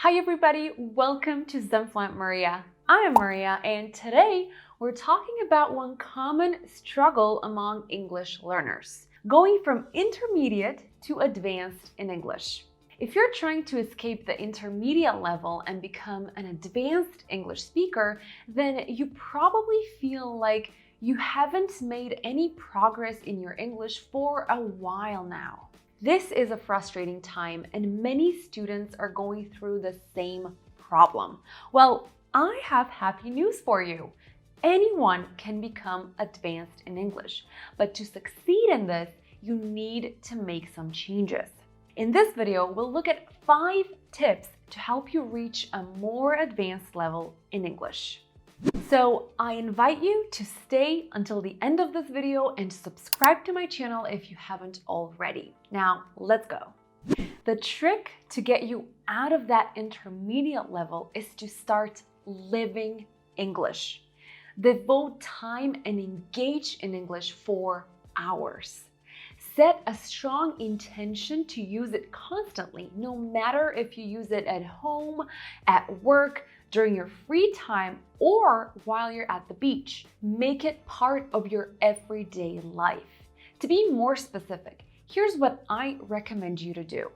Hi everybody, welcome to Zenfluent Maria. I am Maria and today we're talking about one common struggle among English learners, going from intermediate to advanced in English. If you're trying to escape the intermediate level and become an advanced English speaker, then you probably feel like you haven't made any progress in your English for a while now. This is a frustrating time and many students are going through the same problem. Well, I have happy news for you. Anyone can become advanced in English, but to succeed in this, you need to make some changes. In this video, we'll look at 5 tips to help you reach a more advanced level in English. So I invite you to stay until the end of this video and subscribe to my channel if you haven't already. Now, let's go. The trick to get you out of that intermediate level is to start living English. Devote time and engage in English for hours. Set a strong intention to use it constantly, no matter if you use it at home, at work, during your free time, or while you're at the beach. Make it part of your everyday life. To be more specific, here's what I recommend you to do.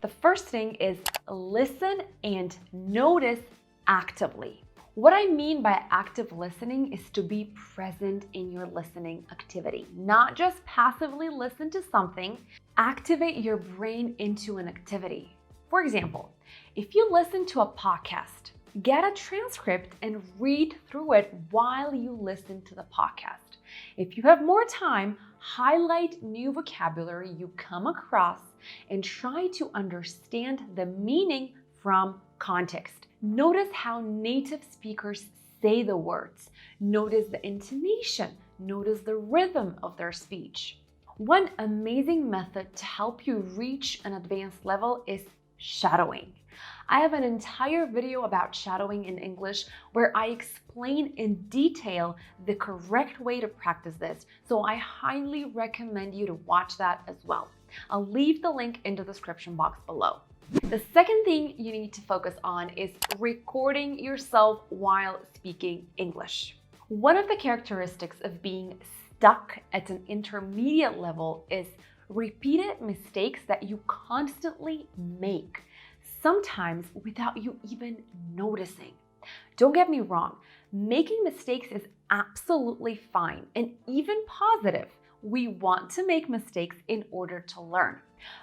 The first thing is listen and notice actively. What I mean by active listening is to be present in your listening activity, not just passively listen to something. Activate your brain into an activity. For example, if you listen to a podcast, get a transcript and read through it while you listen to the podcast. If you have more time, highlight new vocabulary you come across and try to understand the meaning from context. Notice how native speakers say the words. Notice the intonation. Notice the rhythm of their speech. One amazing method to help you reach an advanced level is shadowing. I have an entire video about shadowing in English where I explain in detail the correct way to practice this, so I highly recommend you to watch that as well. I'll leave the link in the description box below. The second thing you need to focus on is recording yourself while speaking English. One of the characteristics of being stuck at an intermediate level is repeated mistakes that you constantly make, sometimes without you even noticing. Don't get me wrong, making mistakes is absolutely fine and even positive. We want to make mistakes in order to learn.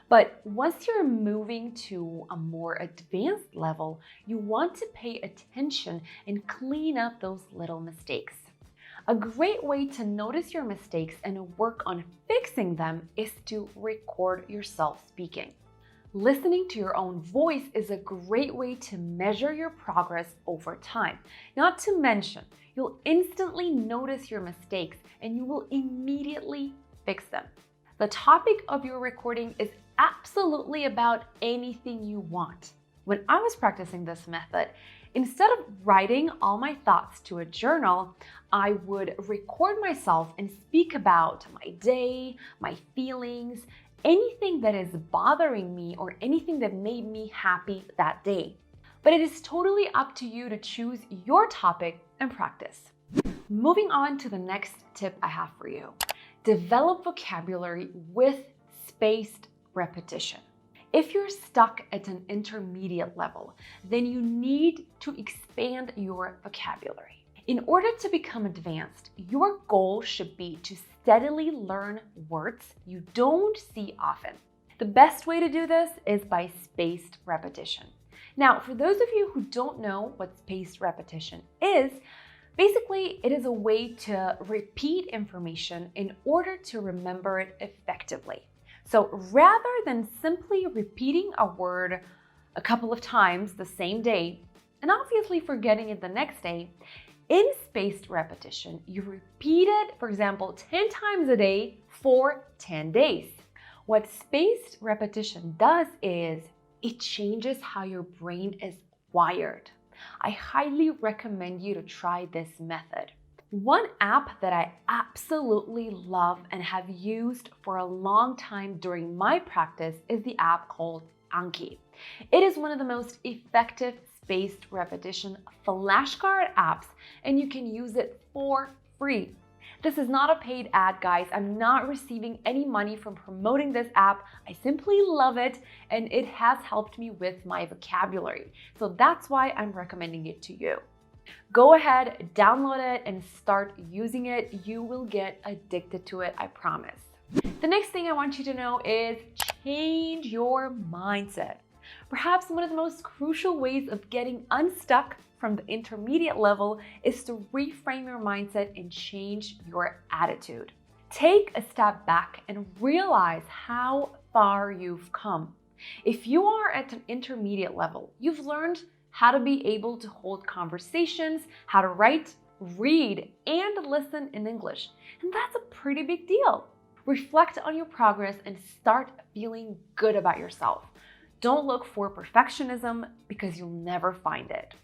But once you're moving to a more advanced level, you want to pay attention and clean up those little mistakes. A great way to notice your mistakes and work on fixing them is to record yourself speaking. Listening to your own voice is a great way to measure your progress over time. Not to mention, you'll instantly notice your mistakes and you will immediately fix them. The topic of your recording is absolutely about anything you want. When I was practicing this method, instead of writing all my thoughts to a journal, I would record myself and speak about my day, my feelings, anything that is bothering me or anything that made me happy that day. But it is totally up to you to choose your topic and practice. Moving on to the next tip I have for you. Develop vocabulary with spaced repetition. If you're stuck at an intermediate level, then you need to expand your vocabulary. In order to become advanced, your goal should be to steadily learn words you don't see often. The best way to do this is by spaced repetition. Now, for those of you who don't know what spaced repetition is, basically it is a way to repeat information in order to remember it effectively. So rather than simply repeating a word a couple of times the same day and obviously forgetting it the next day, in spaced repetition, you repeat it, for example, 10 times a day for 10 days. What spaced repetition does is it changes how your brain is wired. I highly recommend you to try this method. One app that I absolutely love and have used for a long time during my practice is the app called Anki. It is one of the most effective spaced repetition flashcard apps, and you can use it for free. This is not a paid ad, guys. I'm not receiving any money from promoting this app. I simply love it, and it has helped me with my vocabulary. So that's why I'm recommending it to you. Go ahead, download it, and start using it. You will get addicted to it, I promise. The next thing I want you to know is change your mindset. Perhaps one of the most crucial ways of getting unstuck from the intermediate level is to reframe your mindset and change your attitude. Take a step back and realize how far you've come. If you are at an intermediate level, you've learned how to be able to hold conversations, how to write, read, and listen in English. And that's a pretty big deal. Reflect on your progress and start feeling good about yourself. Don't look for perfectionism because you'll never find it.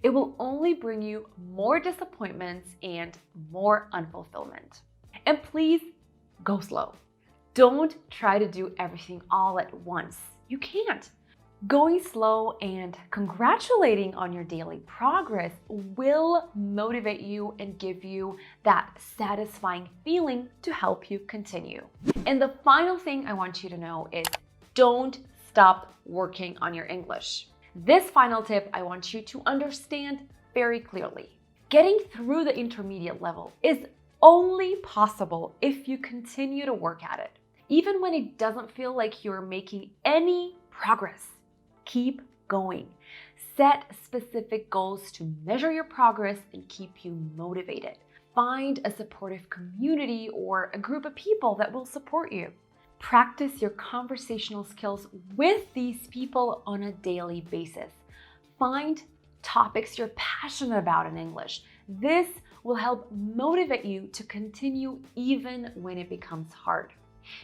It will only bring you more disappointments and more unfulfillment. And please go slow. Don't try to do everything all at once. You can't. Going slow and congratulating on your daily progress will motivate you and give you that satisfying feeling to help you continue. And the final thing I want you to know is don't stop working on your English. This final tip I want you to understand very clearly. Getting through the intermediate level is only possible if you continue to work at it. Even when it doesn't feel like you're making any progress, keep going. Set specific goals to measure your progress and keep you motivated. Find a supportive community or a group of people that will support you. Practice your conversational skills with these people on a daily basis. Find topics you're passionate about in English. This will help motivate you to continue even when it becomes hard.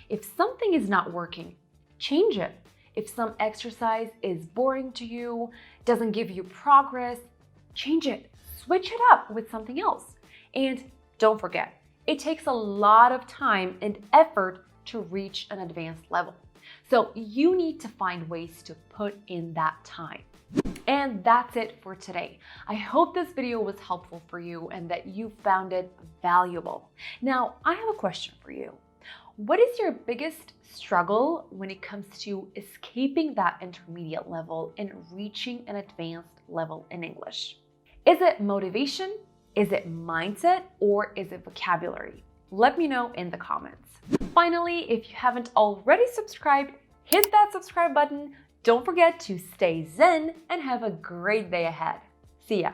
If something is not working, change it. If some exercise is boring to you, doesn't give you progress, change it. Switch it up with something else. And don't forget, it takes a lot of time and effort to reach an advanced level. So you need to find ways to put in that time. And that's it for today. I hope this video was helpful for you and that you found it valuable. Now, I have a question for you. What is your biggest struggle when it comes to escaping that intermediate level and reaching an advanced level in English? Is it motivation? Is it mindset? Or is it vocabulary? Let me know in the comments. Finally, if you haven't already subscribed, hit that subscribe button. Don't forget to stay zen and have a great day ahead. See ya.